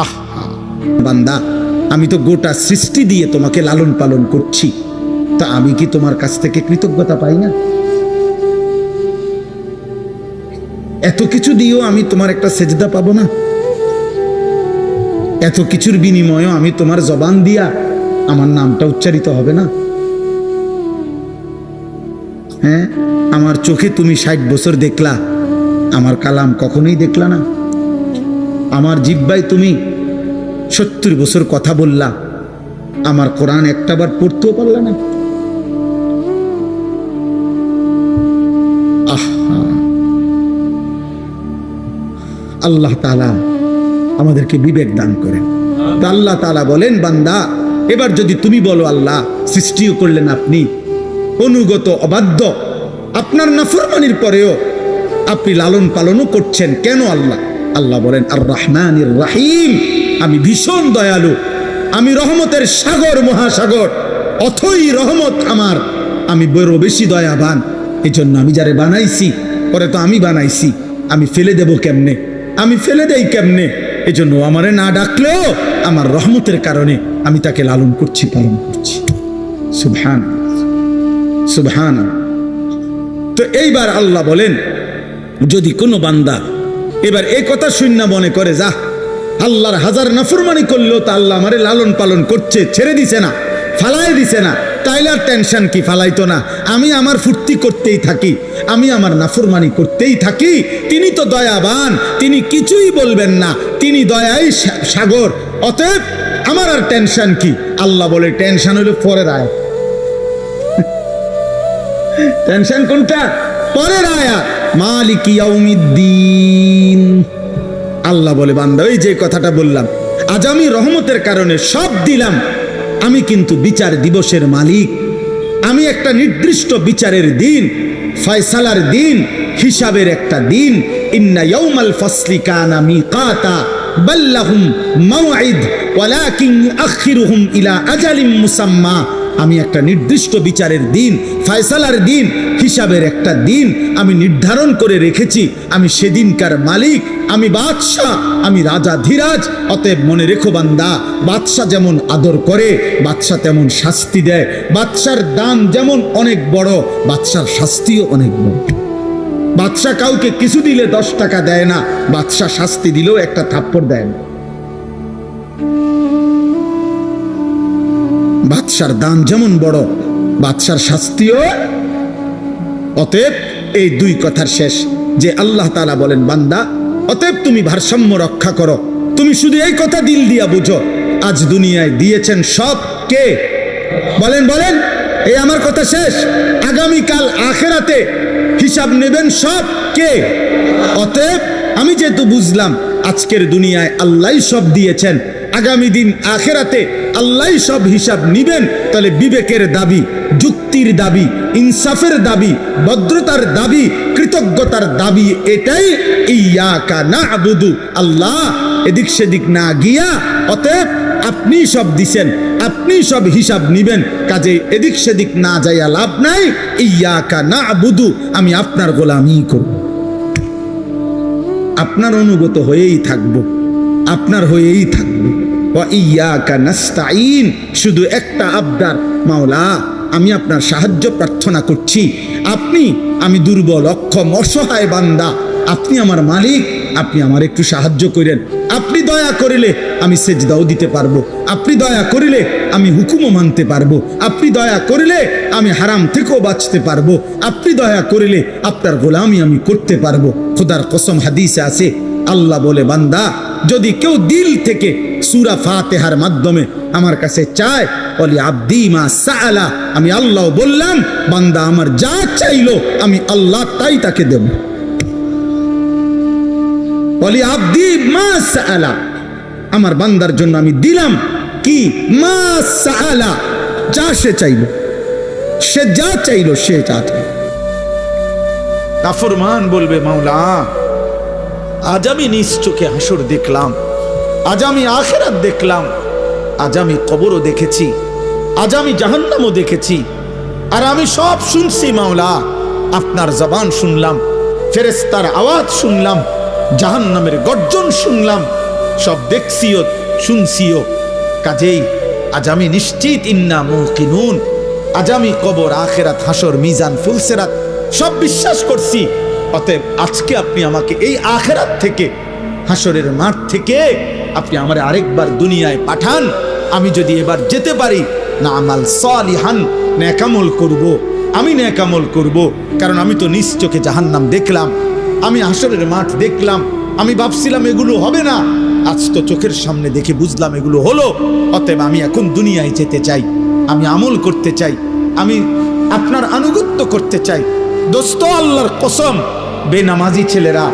আহা বান্দা, আমি তো গোটা সৃষ্টি দিয়ে তোমাকে লালন পালন করছি, তা আমি কি তোমার কাছ থেকে কৃতজ্ঞতা পাই না? এত কিছু দিয়েও আমি তোমার একটা সেজদা পাবো না? এত কিছুর বিনিময়েও আমি তোমার জবান দিয়া আমার নামটা উচ্চারিত হবে না? হ্যাঁ, আমার চোখে তুমি 60 বছর দেখলা, আমার কালাম কখনোই দেখলা না। আমার জিহ্বায় তুমি 70 বছর কথা বললা, আমার কোরআন একটাবার পড়তেও পারলা না। আহা, আল্লাহ তাআলা আমাদেরকে বিবেক দান করেন। তা আল্লাহ তাআলা বলেন, বান্দা এবার যদি তুমি বলো আল্লাহ সৃষ্টিও করলেন আপনি, অনুগত অবাধ্য, আপনার নাফরমানির পরেও আপনি লালন পালনও করছেন কেন আল্লাহ? আল্লাহ বলেন আর রহমানির রহিম, আমি ভীষণ দয়ালু, আমি রহমতের সাগর মহাসাগর, অথই রহমত আমার, আমি বড় বেশি দয়াবান। এই জন্য আমি যারে বানাইছি, পরে তো আমি বানাইছি, আমি ফেলে দেব কেমনে? আমি ফেলে দেই কেমনে? এই জন্য আমারে না ডাকলেও আমার রহমতের কারণে আমি তাকে লালন করছি, পালন করছি। সুবহান সুবহান। তো এইবার আল্লাহ বলেন, যদি কোনো বান্দা এবার এই কথা শূন্য মনে করে, যা আল্লাহর হাজার নাফরমানি করলেও তা আল্লাহ আমারে লালন পালন করছে, ছেড়ে দিছে না, ফালাই দিছে না, তাইলে আর টেনশন কি? ফালাইতো না, আমি আমার ফুর্তি করতেই থাকি, আমি আমার নাফরমানি করতেই থাকি। তিনি তো দয়াবান, তিনি কিছুই বলবেন না, তিনি দয়াই সাগর, অতএব আমার আর টেনশন কি? আল্লাহ বলে টেনশন হলো পরের আয়াত। টেনশন কোনটা? পরের আয়াত, মালিক ইয়াউমিদ্দিন। আল্লাহ বলে, বান্দা ওই যে কথাটা বললাম, আজ আমি রহমতের কারণে সব দিলাম, আমি কিন্তু বিচার দিবসের মালিক। আমি একটা নির্দিষ্ট বিচারের দিন, ফয়সালার দিন, হিসাবের একটা দিন। ইন্না ইয়াউমাল ফাসলি কানা মিকাতা বাল্লাহুম মাওঈদ ওয়ালাকিন ইউআখিরুহুম ইলা আজালিম মুসাম্মা। আমি একটা নির্দিষ্ট বিচারের দিন, ফয়সালার দিন, হিসাবের একটা দিন আমি নির্ধারণ করে রেখেছি। আমি সেদিনকার মালিক, আমি বাদশাহ, আমি রাজা ধীরাজ। অতএব মনে রেখো বান্দা, বাদশাহ যেমন আদর করে, বাদশাহ তেমন শাস্তি দেয়। বাদশার দান যেমন অনেক বড়, বাদশার শাস্তিও অনেক বড়। বাদশাহ কাউকে কিছু দিলে 10 টাকা দেয় না, বাদশাহ শাস্তি দিলেও একটা থাপ্পড় দেয় না। বাদশার দান যেমন বড়, বাদশার শাস্তিও। অতএব এই দুই কথার শেষ যে আল্লাহ তাআলা বলেন, বান্দা অতএব তুমি ভারসাম্য রক্ষা করো। তুমি শুধু এই কথা দিল দিয়া বুঝো, আজ দুনিয়ায় দিয়েছেন সব কে? বলেন বলেন, এই আমার কথা শেষ। আগামীকাল আখিরাতে হিসাব নেবেন সব কে? অতএব আমি যেহেতু বুঝলাম আজকের দুনিয়ায় আল্লাহই সব দিয়েছেন, আগামী দিন আখিরাতে আল্লাহই সব হিসাব নিবেন, তাহলে বিবেকের দাবি, যুক্তির দাবি, ইনসাফের দাবি, ভদ্রতার দাবি, কৃতজ্ঞতার দাবি এটাই, ইয়াকা না'বুদু, আল্লাহ এদিক সেদিক না গিয়া, অতএব আপনি সব দিছেন, আপনি সব হিসাব নিবেন, কাজে এদিক সেদিক না যাইয়া লাভ নাই। ইয়াকা না'বুদু, আমি আপনার গোলামি করব, আপনার অনুগত হয়েই থাকব, আপনার হয়েই থাকব। ওয়া ইয়াকা নাস্তাঈন, শুধু একটা আবদার, মাওলা আমি আপনার সাহায্য প্রার্থনা করছি। আমি দুর্বল, অক্ষম, অসহায় বান্দা, আপনি আমার মালিক, আপনি আমার একটু সাহায্য করেন। আপনি দয়া করিলে আমি সেজদাও দিতে পারবো, আপনি দয়া করিলে আমি হুকুমও মানতে পারবো, আপনি দয়া করিলে আমি হারাম থেকেও বাঁচতে পারবো, আপনি দয়া করিলে আপনার গোলামি আমি করতে পারবো। খোদার কসম, হাদিসে আছে, আল্লাহ বলে, বান্দা যদি কেউ দিল থেকে সূরা ফাতিহার মাধ্যমে আমার কাছে চায়, বলি আব্দি মা সাআলা, আমি আল্লাহ বললাম বান্দা আমার যা চাইলো আমি আল্লাহ তাই তাকে দেব। বলি আব্দি মা সাআলা, আমার বান্দার জন্য আমি দিলাম কি? মা সাআলা, যা সে চাইলো, সে যা চাইলো, সে যা চাইলো। নাফরমান বলবে, মাওলা আজ আমি নিজ চোখে হাসর দেখলাম, আজ আমি আখিরাত দেখলাম, আজ আমি কবরও দেখেছি, আজ আমি জাহান্নামও দেখেছি, আর আমি সব শুনছি মাওলা, আপনার জবান শুনলাম, ফেরেশতার আওয়াজ শুনলাম, জাহান্নামের গর্জন শুনলাম, সব দেখছিও, শুনছিও। কাজেই আজ আমি নিশ্চিত, ইন্না মুকিনুন, আজ আমি কবর, আখিরাত, হাসর, মিজান, ফুলসিরাত সব বিশ্বাস করছি। অতএব আজকে আপনি আমাকে এই আখিরাত থেকে, হাসরের মাঠ থেকে আপনি আমার আরেকবার দুনিয়ায় পাঠান। আমি যদি এবার যেতে পারি, না আমাল সালিহান, নেকামল করব, আমি নেকামল করব। কারণ আমি তো নিজ চোখে জাহান্নাম দেখলাম, আমি হাসরের মাঠ দেখলাম। আমি ভাবছিলাম এগুলো হবে না, আজ তো চোখের সামনে দেখে বুঝলাম এগুলো হলো। অতএব আমি এখন দুনিয়ায় যেতে চাই, আমি আমল করতে চাই, আমি আপনার আনুগত্য করতে চাই। দোস্ত, আল্লাহর কসম, বেনামাজি ছেলেরা,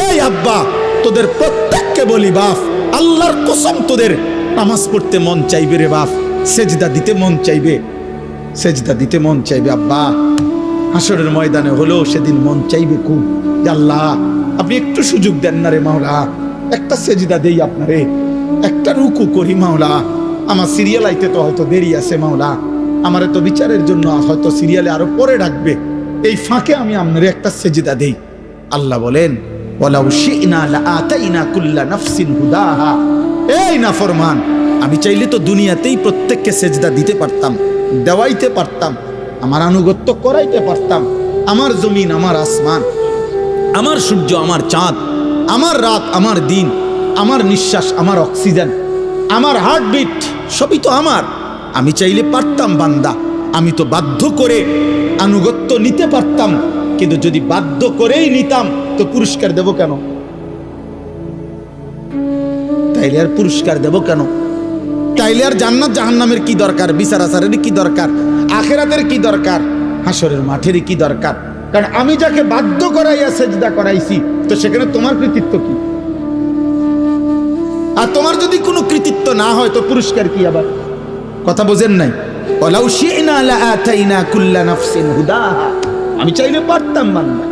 এই আব্বা, তোদের প্রত্যেককে বলি বাপ, আল্লাহর কসম, তোদের নামাজ পড়তে মন চাইবে রে বাপ, সেজদা দিতে মন চাইবে, সেজদা দিতে মন চাইবে আব্বা। হাসরের ময়দানে হলো সেদিন মন চাইবে খুব, আল্লাহ আপনি একটু সুযোগ দেন না রে মাওলা, একটা সেজদা দেই আপনারে, একটা রুকু করি মাওলা। আমার সিরিয়াল আইতে তো হয়তো দেরি আছে মাওলা, আমারে তো বিচারের জন্য হয়তো সিরিয়ালে আরো পরে ডাকবে, এই ফাঁকে আমি আপনারে একটা সেজদা দেই। আল্লাহ বলেন, ওয়ালাউ শি'না লাআতাইনা কুল্লা নাফসিন হুদাহা। এই নাফরমান, আমি চাইলে তো দুনিয়াতেই প্রত্যেককে সেজদা দিতে পারতাম, দেওয়াইতে পারতাম, আমার আনুগত্য করাইতে পারতাম। আমার জমিন, আমার আসমান, আমার সূর্য, আমার চাঁদ, আমার রাত, আমার দিন, আমার নিঃশ্বাস, আমার অক্সিজেন, আমার হার্টবিট, সবই তো আমার। আমি চাইলে পারতাম বান্দা, আমি তো বাধ্য করে আনুগত্য নিতে পারতাম। কিন্তু যদি বাধ্য করেই নিতাম তো পুরস্কার দেব কেন? তাইলে আর পুরস্কার দেব কেন? তাইলে আর জান্নাত জাহান্নামের কি দরকার? বিচার আচারের কি দরকার? আখিরাতের কি দরকার? হাসরের মাঠের কি দরকার? কারণ আমি যাকে বাধ্য করাইয়া সেজদা করাইছি, তো সেখানে তোমার কৃতিত্ব কি? আর তোমার যদি কোনো কৃতিত্ব না হয় তো পুরস্কার কি? আবার কথা বোঝেন নাই? ওয়ালাউ শি'না লাআতাইনা কুল্লা নাফসিন হুদাহা, আমি চাইলে পারতাম বান্দা,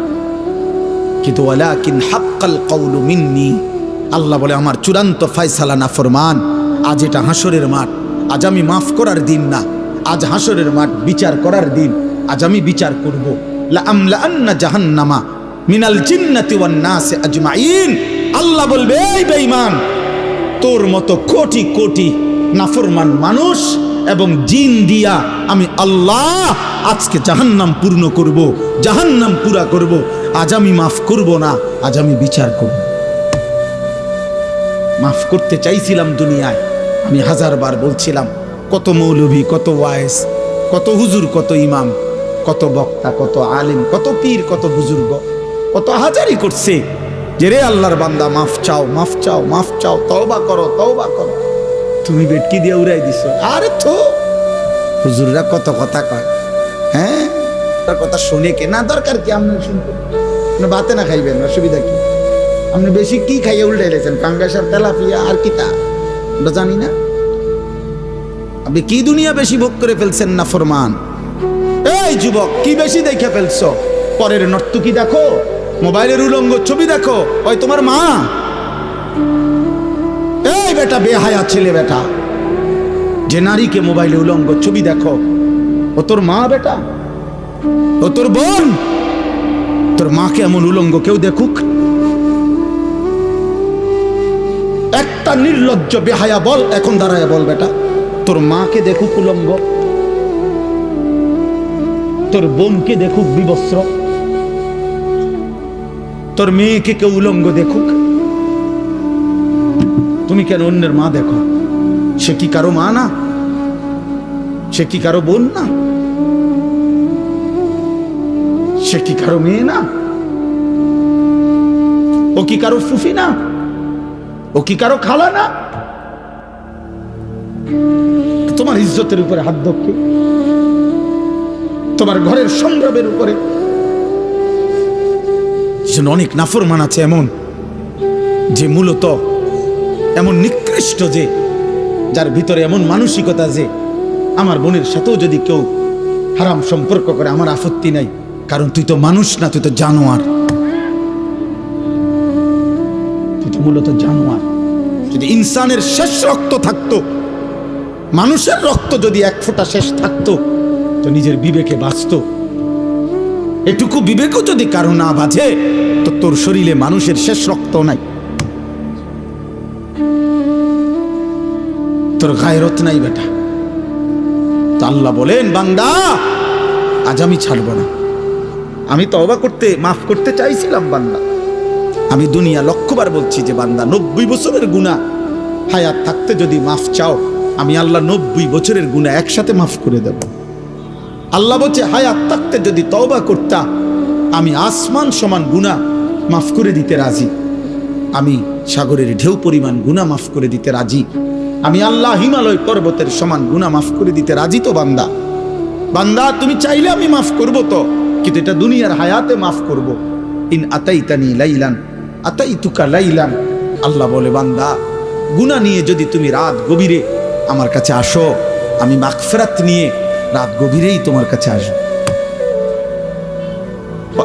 কিন্তু ওয়ালাকিন হাক্কাল কওলু মিন্নি, আল্লাহ বলে আমার চূড়ান্ত ফয়সালা নাফরমান। আজ এটা হাসরের মাঠ, আজ আমি মাফ করার দিন না, আজ হাসরের মাঠ বিচার করার দিন। আজ আমি বিচার করব। লা আমলাআন্না জাহান্নামা মিনাল জিন্নাতি ওয়ান নাসি আজমাইন। আল্লাহ বলবে, এই বেঈমান, তোর মতো কোটি কোটি নাফরমান মানুষ এবং জিন দিয়া আমি আল্লাহ আজকে জাহান্নাম পূর্ণ করব, জাহান্নাম পুরা করব। আজ আমি মাফ করব না, আজ আমি বিচার করব। মাফ করতে চাইছিলাম দুনিয়ায়, আমি হাজারবার বলছিলাম, কত মৌলভী, কত ওয়াইজ, কত হুজুর, কত ইমাম, কত বক্তা, কত আলিম, কত পীর, কত বুজুর্গ, কত হাজারি করছে যে রে আল্লাহর বান্দা মাফ চাও, মাফ চাও, মাফ চাও, তওবা করো, তওবা করো। তুমি বেটকি দিয়ে উড়াই দিছো। আরে তো হুজুররা কত কথা কয়, হ্যাঁ, তার কথা শুনে কে না? দরকার কি আপনি শুনতে? আপনি বাতে না খাইবেন, অসুবিধা কি? আপনি বেশি কি খাইয়ে উল্টে এলেছেন? পাঙ্গাসার তেলাপিয়া আর কি তা আমরা জানি না? আপনি কি দুনিয়া বেশি ভোগ করে ফেলছেন না ফরমান? এই যুবক, কি বেশি দেখে ফেলছো? পরের নর্তকী দেখো, মোবাইলের উলঙ্গ ছবি দেখো, ওই তোমার মা। এই বেটা, বেহায়া ছেলে বেটা, যে নারীকে মোবাইলে উলঙ্গ ছবি দেখো, ও তোর মা বেটা, ও তোর বোন। তোর মাকে এমন উলঙ্গ কেউ দেখুক? একটা নির্লজ্জ বেহায়া বল, এখন দাঁড়ায় বল বেটা, তোর মাকে দেখুক উলঙ্গ, তোর বোনকে দেখুক বিবস্ত্র, তোর মেয়েকে কেউ উলঙ্গ দেখুক, তুমি কেন অন্যের মা দেখো? সে কি কারো মা না? সে কি কারো বোন না? সে কি কারো মেয়ে না? ও কি কারো ফুফি না? ও কি কারো খালা না? তোমার ইজ্জতের উপরে হাত ধরকে, তোমার ঘরের সংগ্রামের উপরে। অনেক নাফরমান আছে এমন, যে মূলত এমন নিকৃষ্ট, যে যার ভিতরে এমন মানসিকতা যে আমার বোনের সাথেও যদি কেউ হারাম সম্পর্ক করে আমার আপত্তি নাই, কারণ তুই তো মানুষ না, তুই তো জানোয়ার, তুই তো মূলত জানোয়ার। যদি ইনসানের শেষ রক্ত থাকতো, মানুষের রক্ত যদি এক ফোঁটা শেষ থাকতো, তো নিজের বিবেকে বাঁচতো। এটুকু বিবেকও যদি কারো না বাঁচে, তো তোর শরীরে মানুষের শেষ রক্ত নাই। তোর গায়রত নাই বেটা। তো আল্লাহ বলেন, বান্দা আজ আমি ছাড়বো না। আমি তওবা করতে, মাফ করতে চাইছিলাম বান্দা। আমি দুনিয়া লক্ষবার বলছি যে বান্দা 90 বছরের গুনাহ হায়াত থাকতে যদি মাফ চাও, আমি আল্লাহ 90 বছরের গুনাহ একসাথে মাফ করে দেব। আল্লাহ বলছে হায়াত থাকতে যদি তওবা করতা, আমি আসমান সমান গুনাহ মাফ করে দিতে রাজি। আমি সাগরের ঢেউ পরিমাণ গুনাহ মাফ করে দিতে রাজি। আমি আল্লাহ হিমালয় পর্বতের সমান গুনাহ মাফ করে দিতে রাজি। তো বান্দা, বান্দা তুমি চাইলে আমি মাফ করব তো, কিন্তু এটা দুনিয়ার হায়াতে মাফ করব। ইন আতাইতানি লাইলান আতাইতুকা লাইলান। আল্লাহ বলে, বান্দা গুনাহ নিয়ে যদি তুমি রাত গভীরে আমার কাছে আসো, আমি মাগফিরাত নিয়ে রাত গভীরেই তোমার কাছে আসবো।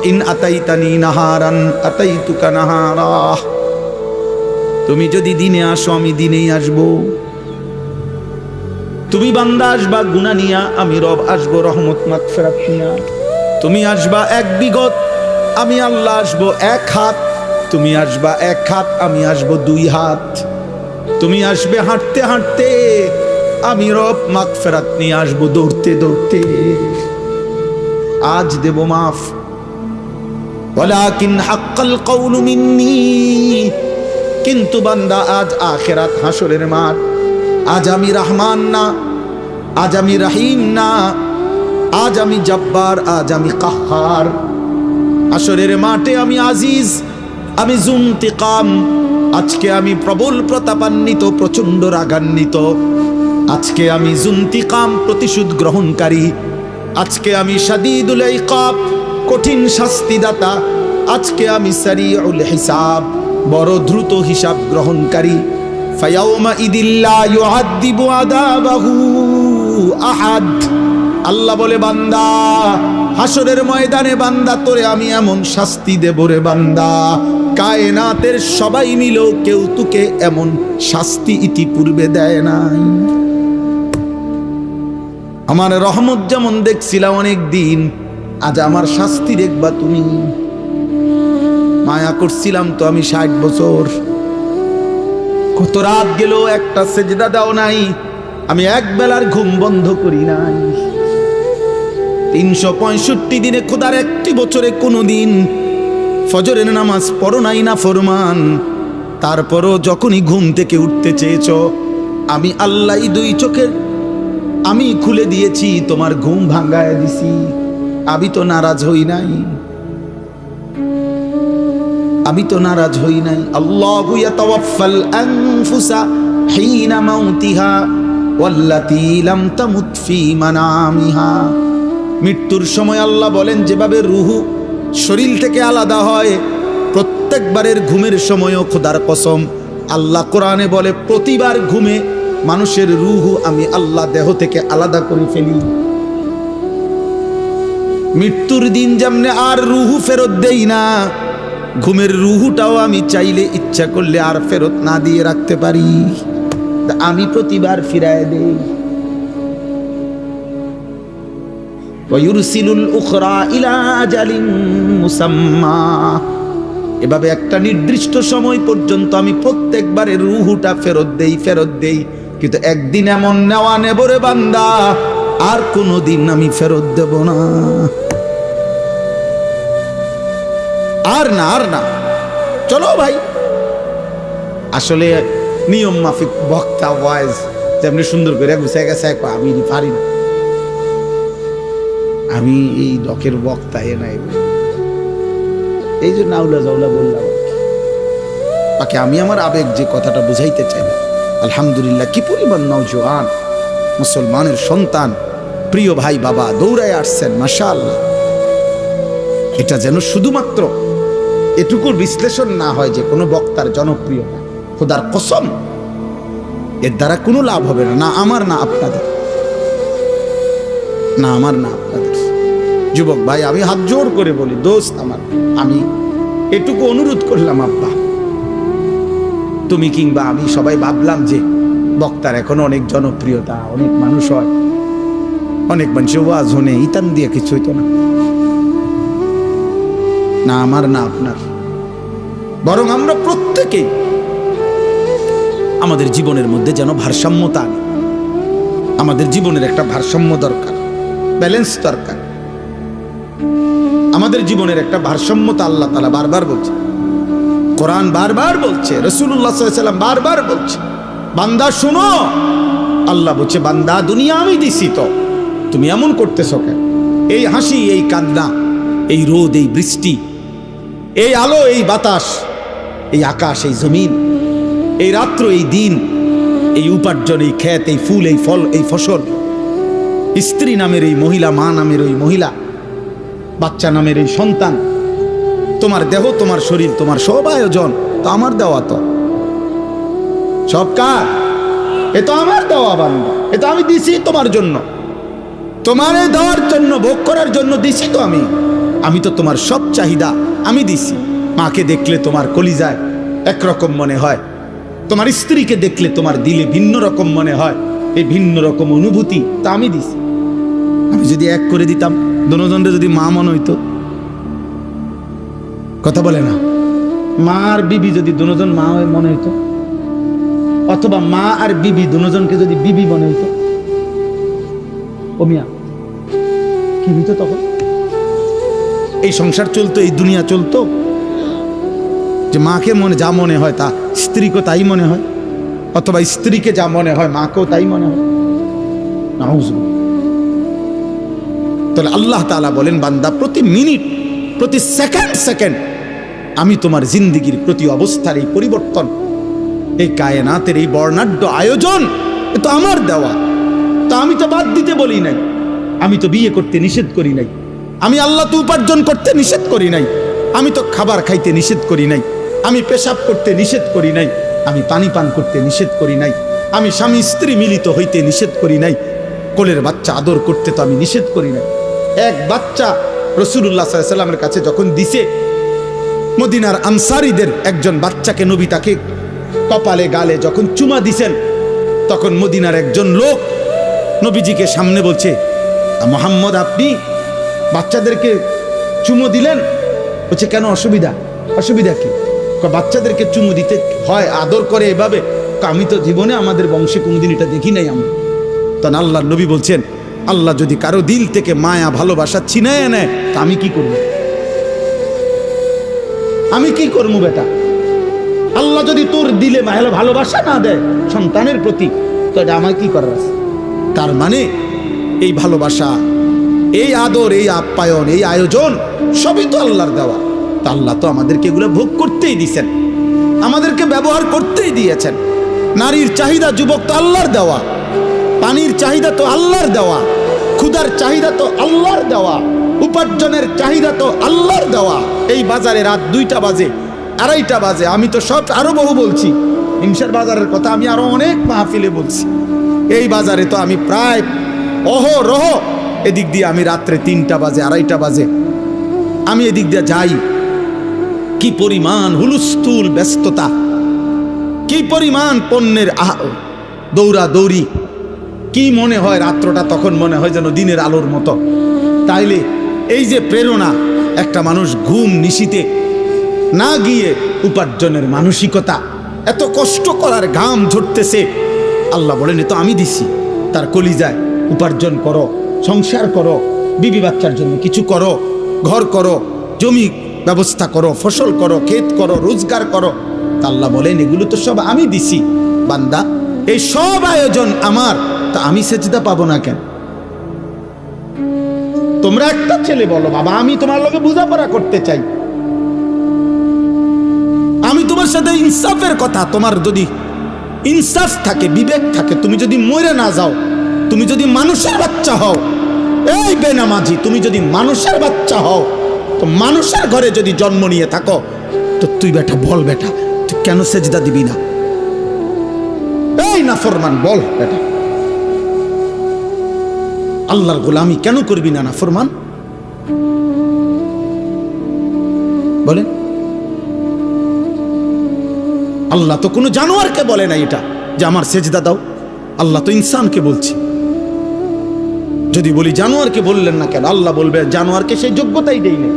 ইন আতাইতানি নাহারান আতাইতুকা নাহারা। তুমি যদি দিনে আসো, আমি দিনেই আসবো। তুমি বান্দা আসবা গুনাহ নিয়া, আমি রব আসবো রহমত মাগফিরাত নিয়া। তুমি আসবা এক বিগত, আমি আল্লাহ আসবো এক হাত। তুমি আসবা এক হাত, আমি আসবো 2 হাত। তুমি আসবে হাঁটতে হাঁটতে, আমি রব মাগফিরাত নিয়ে আসবো দৌড়তে দৌড়তে। আজ দেব মাফ, ওয়ালাকিন হাক্কাল কওলু মিন্নি। কিন্তু বান্দা আজ আখিরাত হাসরের মাঠ। আজ আমি রহমান না, আজ আমি রহিম না, আজ আমি জব্বার, আজ আমি কাহ্হার। হাসরের মাঠে আমি আজিজ, আমি জুনতিকাম। আজকে আমি প্রবল প্রতাপান্বিত, প্রচন্ড রাগান্বিত। আজকে আমি জুনতিকাম, প্রতিশোধ গ্রহণকারী। আজকে আমি শাদীদুল ইকাব, কঠিন শাস্তিদাতা। আজকে আমি সারিউল হিসাব, বড় দ্রুত হিসাব গ্রহণকারী। ফায়াউমা ইদিল্লা ইউআযিবু আযাবাহু আহাদ। আল্লাহ বলে, বান্দা হাসরের ময়দানে বান্দা তোরে আমি এমন শাস্তি দেব রে বান্দা, কায়নাতের সবাই মিলেও কেউ তোকে এমন শাস্তি ইতিপূর্বে দেয় নাই। আমার রহমত যেমন দেখছিলাম অনেক দিন, আজ আমার শাস্তি দেখবা তুমি। মায়া করছিলাম তো আমি 60 বছর। কত রাত গেল, একটা সেজদা দাও নাই, আমি এক বেলার ঘুম বন্ধ করি নাই। 365 দিনে খোদার একটি বছরে কোনো দিন ফজরের নামাজ পড়ো নাই না ফরমান। তারপরও যখনই ঘুম থেকে উঠতে চেয়েছ, আমি আল্লাহ 2 চোখের আমি খুলে দিয়েছি, তোমার ঘুম ভাঙ্গায় দিছি। আমি তো নারাজ হই নাই, আমি তো নারাজ হই নাই। আল্লাহু ইয়াতাওয়াফাল আনফুসা হিনা মাউতিহা ওয়াল্লাতী লাম তামুত ফি মানামিহা। মৃত্যুর সময় আল্লাহ বলেন, যেভাবে রুহু শরীর থেকে আলাদা হয়, প্রত্যেকবারের ঘুমের সময়ও খোদার কসম আল্লাহ কোরআনে বলে, প্রতিবার ঘুমে মানুষের রুহু আমি আল্লাহ দেহ থেকে আলাদা করে ফেলি। মৃত্যুর দিন যেমনে আর রুহু ফেরত দেই না, ঘুমের রুহুটাও আমি চাইলে ইচ্ছা করলে আর ফেরত না দিয়ে রাখতে পারি। আমি প্রতিবার ফিরায় দেই। ওয়ায়ুরসিলুল উখরা ইলা আজালিন মুসাম্মা। এভাবে একটা নির্দিষ্ট সময় পর্যন্ত আমি প্রত্যেকবারে রুহুটা ফেরত দেই। কিন্তু একদিন এমন নেওয়া নেব রে বান্দা, আর কোনোদিন আমি ফেরত দেব না। আর না চলো ভাই। আসলে নিয়ম মাফিক বক্তা ওয়াইজ যেমনি সুন্দর করে গুছাই গেছে, আমি পারি না, আমি এই ডকের বক্তা এ নাই, এই জন্য আউলা জাউলা বললাম। বাকি আমি আমার আবেগ যে কথাটা বুঝাইতে চাইলাম, আলহামদুলিল্লাহ কি পরিমাণ নওজোয়ান মুসলমানের সন্তান, প্রিয় ভাই বাবা দৌড়ায় আসছেন, মাশাআল্লাহ। এটা যেন শুধুমাত্র এটুকুর বিশ্লেষণ না হয় যে কোনো বক্তার জনপ্রিয়তা। খোদার কসম, এর দ্বারা কোনো লাভ হবে না, না আমার না আপনাদের, না আমার না আপনাদের। যুবক ভাই, আমি হাত জোর করে বলি, দোস্ত আমার, আমি এটুকু অনুরোধ করলাম, আব্বা তুমি কিংবা আমি সবাই ভাবলাম যে বক্তার এখন অনেক জনপ্রিয়তা, অনেক মানুষ হয়, অনেক মানুষ ওয়াজ হনে ইতান দিয়ে কিছু হইতো না, না আমার না আপনার। বরং আমরা প্রত্যেকেই আমাদের জীবনের মধ্যে যেন ভারসাম্যতা আনে। আমাদের জীবনের একটা ভারসাম্য দরকার, ব্যালেন্স দরকার। আমাদের জীবনের একটা ভারসাম্যতা আল্লাহ তাআলা বারবার বলছে, কোরআন বারবার বলছে, রাসূলুল্লাহ সাল্লাল্লাহু আলাইহি ওয়াসাল্লাম বারবার বলছে, বান্দা শোনো, আল্লাহ বলছে বান্দা দুনিয়া আমি দিছি, তো তুমি এমন করতেছো কেন? এই হাসি, এই কান্না, এই রোদ, এই বৃষ্টি, এই আলো, এই বাতাস, এই আকাশ, এই জমিন, এই রাত্র, এই দিন, এই উপার্জন, এই ক্ষেত, এই ফুল, এই ফল, এই ফসল, স্ত্রী নামের এই মহিলা, মা নামের ওই মহিলা, বাচ্চা নামের এই সন্তান, তোমার দেহ, তোমার শরীর, তোমার সব আয়োজন তো আমার দেওয়া, তো সব কার? এ তো আমার দেওয়া বান্দা, এ তো আমি দিছি তোমার জন্য, তোমার দেওয়ার জন্য, ভোগ করার জন্য দিছি তো আমি তো তোমার সব চাহিদা আমি দিছি। মাকে দেখলে তোমার কলিজায় একরকম মনে হয়, তোমার স্ত্রীকে দেখলে তোমার দিলে ভিন্ন রকম মনে হয়, এই ভিন্ন রকম অনুভূতি তা আমি দিছি। আমি যদি এক করে দিতাম, দনজনরে যদি মা মনে হইতো, কথা বলে না, মা আর বিবি যদি দুজন মা হয়ে মনে হইতো, অথবা মা আর বিবি দুজনকে যদি বিবি মনে হইতো, ও মিয়া কি হইতো তখন? এই সংসার চলতো, এই দুনিয়া চলতো, যে মাকে মনে যা মনে হয় তা স্ত্রীকে তাই মনে হয়, অথবা স্ত্রীকে যা মনে হয় মাকেও তাই মনে হয়। নাউজুবিল্লাহ। তাহলে আল্লাহ তাআলা বলেন, বান্দা প্রতি মিনিট, প্রতি সেকেন্ড আমি তোমার জিন্দেগির প্রতি অবস্থার এই পরিবর্তন, এই কায়নাতের এই বর্ণাঢ্য আয়োজন, এ তো আমার দেওয়া। তা আমি তো বাদ দিতে বলি নাই, আমি তো বিয়ে করতে নিষেধ করি নাই, আমি আল্লাহ তো উপার্জন করতে নিষেধ করি নাই, আমি তো খাবার খাইতে নিষেধ করি নাই, আমি পেশাব করতে নিষেধ করি নাই, আমি পানি পান করতে নিষেধ করি নাই, আমি স্বামী স্ত্রী মিলিত হইতে নিষেধ করি নাই, কোলের বাচ্চা আদর করতে তো আমি নিষেধ করি নাই। এক বাচ্চা রাসূলুল্লাহ সাল্লাল্লাহু আলাইহি ওয়াসাল্লামের কাছে যখন দিছে, মদিনার আনসারীদের একজন বাচ্চাকে নবী তাকে কপালে গালে যখন চুমা দিছেন, তখন মদিনার একজন লোক নবীজিকে সামনে বলছে, মুহাম্মদ আপনি বাচ্চাদেরকে চুমো দিলেন? বলছে কেন, অসুবিধা কি? বাচ্চাদেরকে চুমু দিতে হয়, আদর করে এভাবে? আমি তো জীবনে আমাদের বংশে কোনোদিন এটা দেখি নাই আমরা। তখন আল্লাহর নবী বলছেন, আল্লাহ যদি কারো দিল থেকে মায়া ভালোবাসা ছিনায় নেয়, তা আমি কি করব? আমি কি করবো বেটা? আল্লাহ যদি তোর দিলে ভালোবাসা না দেয় সন্তানের প্রতি, তো এটা আমার কি করার আছে? তার মানে এই ভালোবাসা, এই আদর, এই আপ্যায়ন, এই আয়োজন সবই তো আল্লাহর দেওয়া। তা আল্লাহ তো আমাদেরকে এগুলো ভোগ করতেই দিয়েছেন, আমাদেরকে ব্যবহার করতেই দিয়েছেন। নারীর চাহিদা যুবক তো আল্লাহর দেওয়া, পানির চাহিদা তো আল্লাহর দেওয়া, ক্ষুধার চাহিদা তো আল্লাহর দেওয়া, উপার্জনের চাহিদা তো আল্লাহর দেওয়া। এই বাজারে রাত 2টা বাজে, 2:30 বাজে, আমি তো সব আরো বহু বলছি, হিংসার বাজারের কথা আমি আরো অনেক মাহফিলে বলছি। এই বাজারে তো আমি প্রায় অহরহ এদিক দিয়ে আমি রাত্রে 3টা বাজে, 2:30 বাজে আমি এদিক দিয়ে যাই। কি পরিমাণ হুলস্থুল ব্যস্ততা, কি পরিমাণ পণ্যের দৌড়া দৌড়ি, কি মনে হয় রাত্রটা তখন মনে হয় যেন দিনের আলোর মতো। তাইলে এই যে প্রেরণা, একটা মানুষ ঘুম নিশিতে না গিয়ে উপার্জনের মানসিকতা, এত কষ্ট করার ঘাম ঝরতেছে, আল্লাহ বলেন এ তো আমি দিছি। তার কলিজায় উপার্জন করো, সংসার করো, বিবি বাচ্চার জন্য কিছু করো, ঘর করো, জমি ব্যবস্থা করো, ফসল করো, ক্ষেত করো, রোজগার করো। আল্লাহ বলেন এগুলো তো সব আমি দিছি। বান্দা এই সব আয়োজন আমার, তা আমি সেজদা পাবো না কেন? তোমরা একটা ছেলে বলো, বাবা আমি তোমার লগে বোঝাপড়া করতে চাই, আমি তোমার সাথে ইনসাফের কথা, তোমার যদি ইনসাফ থাকে, বিবেক থাকে, তুমি যদি মরে না যাও, তুমি যদি মানুষের বাচ্চা হও, এই বেনামাজি তুমি যদি মানুষের বাচ্চা হও, তো মানুষের ঘরে যদি জন্ম নিয়ে থাকো, তো তুই বেটা বল, বেটা তুই কেন সেজদা দিবি না? এই নাফরমান বল বেটা, আল্লাহর গোলামি কেন করবি না নাফরমান? বলেন। আল্লাহ তো কোনো জানোয়ারকে বলে না এটা যে আমার সেজদা দাও, আল্লাহ তো ইনসানকে বলছে। যদি বলি জানোয়ারকে বললেন না কেন, আল্লাহ বলবে জানোয়ারকে সেই যোগ্যতাই দেই না।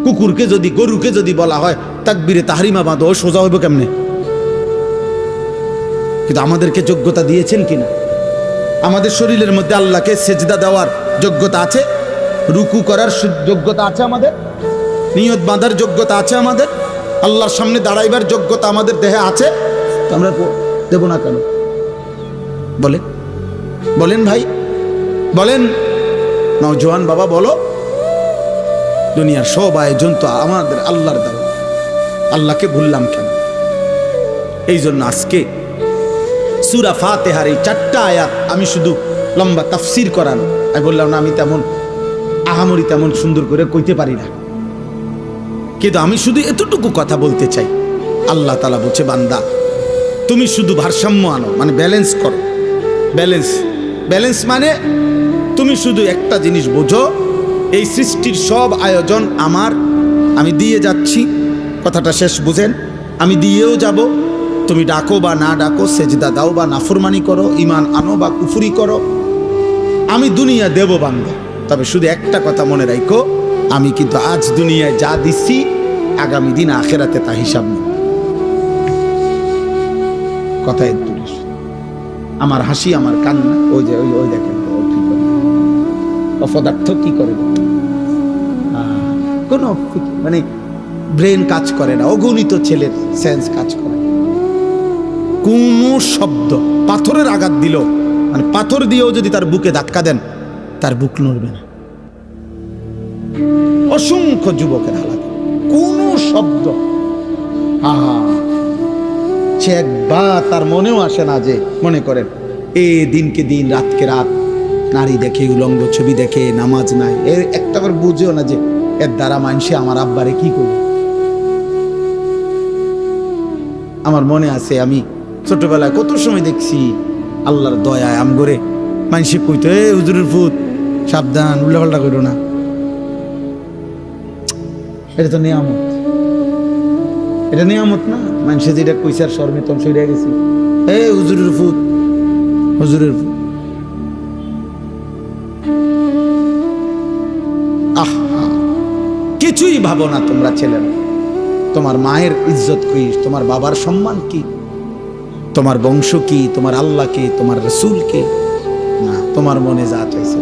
কুকুরকে যদি, গরুকে যদি বলা হয় তাকবীরে তাহরিমা বাঁধো, সোজা হইব কেমনে? কিন্তু আমাদেরকে যোগ্যতা দিয়েছেন কিনা? আমাদের শরীরের মধ্যে আল্লাহকে সেজদা দেওয়ার যোগ্যতা আছে, রুকু করার যোগ্যতা আছে, আমাদের নিয়ত বাঁধার যোগ্যতা আছে, আমাদের আল্লাহর সামনে দাঁড়াইবার যোগ্যতা আমাদের দেহে আছে। তো আমরা দেব না কেন? বলেন বলেন ভাই, বলেন নওজোয়ান বাবা, বলো। দুনিয়ার সব আয়োজন তো আমাদের আল্লাহর দেওয়া, আল্লাহকে ভুললাম কেন? এই জন্য আজকে সূরা ফাতিহার এই 4টা আয়াত আমি শুধু লম্বা তাফসির করানো, আমি বললাম না, আমি তেমন আহামরি তেমন সুন্দর করে কইতে পারি না, কিন্তু আমি শুধু এতটুকু কথা বলতে চাই। আল্লাহ তাআলা বলছে, বান্দা তুমি শুধু ভারসাম্য আনো, মানে ব্যালেন্স করো। ব্যালেন্স মানে তুমি শুধু একটা জিনিস বোঝো, এই সৃষ্টির সব আয়োজন আমার, আমি দিয়ে যাচ্ছি। কথাটা শেষ বুঝেন, আমি দিয়েও যাব। তুমি ডাকো বা না ডাকো, সেজদা দাও বা নাফরমানি করো, ঈমান আনো বা কুফরি করো, আমি দুনিয়া দেব বান্দা। তবে শুধু একটা কথা মনে রাখো, আমি কিন্তু আজ দুনিয়ায় যা দিচ্ছি, আগামী দিন আখেরাতে তা হিসাব নেই। কথা একটু আমার হাসি, আমার কান্না, ওই যে ওই দেখেন অপদার্থ কি করে, কোনো মানে ব্রেন কাজ করে না, অগণিত ছেলের সেন্স কাজ করে। কোন শব্দ পাথরের আঘাত দিল, মানে পাথর দিয়েও যদি তার বুকে ধাক্কা দেন, তার বুক নড়বে না। অসংখ্য যুবকের হালাত, কোন শব্দ সে একবার তার মনেও আসে না যে, মনে করেন দিনকে দিন রাতকে রাত নারী দেখে, উলঙ্গ ছবি দেখে, নামাজ নাই, এর একটাবার বুঝেও না যে এর দ্বারা মানুষে আমার আব্বারে কি করবে। আমার মনে আছে, আমি ছোটবেলায় কত সময় দেখছি আল্লাহর দয়ায় আমগরে মানুষে কইতো, হুজুরের ফুত সাবধান, উল্টাপাল্টা করো না। এটা তো নিয়ামত, এটা নিয়ামত না? মানুষে যেটা কইছে আর শর্মে তখন সইরে গেছি, হুজুরের ফুত, হুজুরের ফুত। কিছুই ভাবো না তোমরা ছেলেরা, তোমার মায়ের ইজ্জত কি, তোমার বাবার সম্মান কি, তোমার বংশ কি, তোমার আল্লাহ কে, তোমার রসুল কে? না, তোমার মনে যা চাইছে